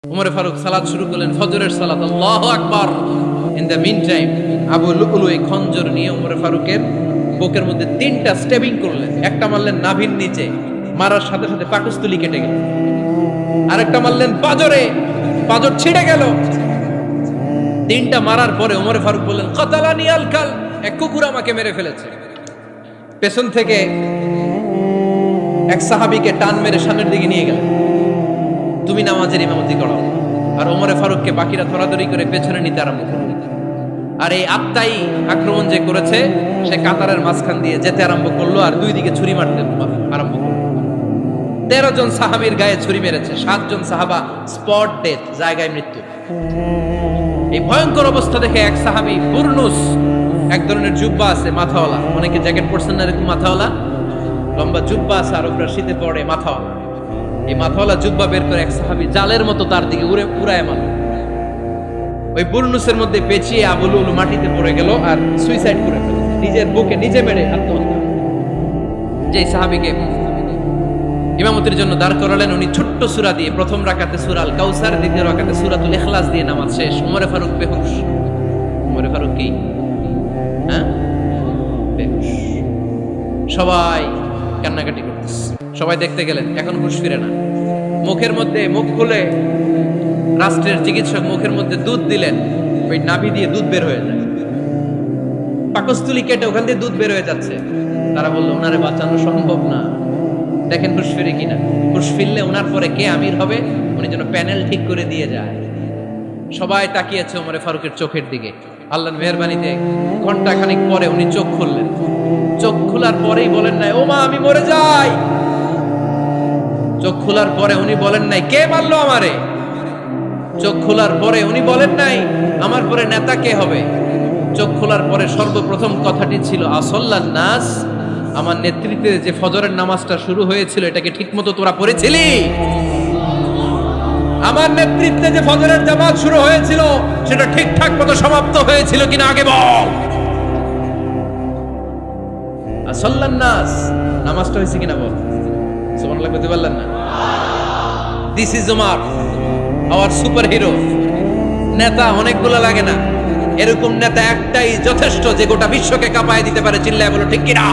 উমর ফারুক সালাত শুরু করলেন, ফজরের সালাত, আল্লাহু আকবার। In the meantime Abu Lulu এই খঞ্জর নিয়ে উমর ফারুকের বুকের মধ্যে 3টা স্টেবিং করলেন। একটা মারলেন নাভির নিচে, মারার সাথে সাথে পাকস্থলী কেটে গেল। আরেকটা মারলেন পাজরে, পাজর ছিঁড়ে গেল। 3টা মারার পরে উমর ফারুক বললেন, কাতালানি আল কাল, এক কুকুর আমাকে মেরে ফেলেছে। পেছন থেকে এক সাহাবীকে টান মেরে সামনের দিকে নিয়ে গেলেন, তুমি নামাজের ইমামতি করো। আর ওমরে ফারুককে বাকিরা ধরাধরি করে পেছনে নিতে আরম্ভ করল। আর এই আত্মাই আক্রমণ যে করেছে, সে কাতারের মাঝখান দিয়ে যেতে আরম্ভ করলো আর 2 দিকে ছুরি মারতে আরম্ভ করলো। 13 জন সাহাবীর গায়ে ছুরি মেরেছে, 7 জন সাহাবা স্পট ডেথ, জায়গায় মৃত্যু। এই ভয়ঙ্কর অবস্থা দেখে এক সাহাবী বুরনুস, এক ধরনের জুব্বা আছে মাথাওয়ালা, অনেকে জ্যাকেট পরছেন না এরকম মাথাওয়ালা, লম্বা জুব্বা আছে আর ওপরে শীতে পড়ে মাথাওয়ালা, এই মাথাওয়ালা জুব্বা বের করে এক সাহাবী জালের মতো তার দিকে উড়ায় মারল। ওই বুরনুসের মধ্যে পেঁচিয়ে আবু লুলু মাটিতে পড়ে গেল আর সুইসাইড করে ফেলল, নিজের বুকে নিজে মেরে আত্মহত্যা। যে সাহাবীকে ইমামতির জন্য দাঁড় করালেন, উনি ছোট্ট সূরা দিয়ে প্রথম রাকাতে সূরা আল কাউসার, দ্বিতীয় রাকাতে সূরাতুল ইখলাস দিয়ে নামাজ শেষ। উমরে ফারুক বেহুশ। উমরে ফারুক কি বেহুশ। সবাই কান্নাকাটি করতেছে, সবাই দেখতে গেলেন, এখন হুঁশ ফিরে না। মুখের মধ্যে মুখ খুলে রাষ্ট্রের চিকিৎসক মুখের মধ্যে দুধ দিলেন, ওই নাভি দিয়ে দুধ বের হয়ে যায়, পাকস্থলী কেটে ওখান দিয়ে দুধ বের হয়ে যাচ্ছে। তারা বললো ওনারে বাঁচানো সম্ভব না, দেখেন হুঁশ ফিরে কিনা। হুঁশ ফিরলে ওনার পরে কে আমির হবে, উনি যেন প্যানেল ঠিক করে দিয়ে যায়। সবাই তাকিয়েছে ওমরে ফারুকের চোখের দিকে। আল্লাহর মেহেরবানিতে ঘন্টা খানিক পরে উনি চোখ খুললেন। চোখ খোলার পরেই বলেন নাই, ও মা আমি মরে যাই। চোখ খোলার পরে উনি বলেন নাই, কে মারলো আমারে। চোখ খোলার পরে উনি বলেন নাই, আমার পরে নেতা কে হবে। চোখ খোলার পরে সর্বপ্রথম কথাটি ছিল, আসল্লান নাস, আমার নেতৃত্বে যে ফজরের নামাজটা শুরু হয়েছিল এটাকে ঠিকমতো তোরা পড়েছিলি? আমার নেতৃত্বে যে ফজরের জামাত শুরু হয়েছিল সেটা ঠিকঠাক মতো সমাপ্ত হয়েছিল কিনা আগে বল। আসল্লান নাস, নামাজটা হয়েছে কিনা বল। সুবহানাল্লাহ বলতে পারলেন না? This is Umar, hour super hero. নেতা অনেকগুলো লাগে না, এরকম নেতা একটাই যথেষ্ট যে গোটা বিশ্বকে কাঁপায় দিতে পারে। চিল্লায় বলো ঠিক কিনা?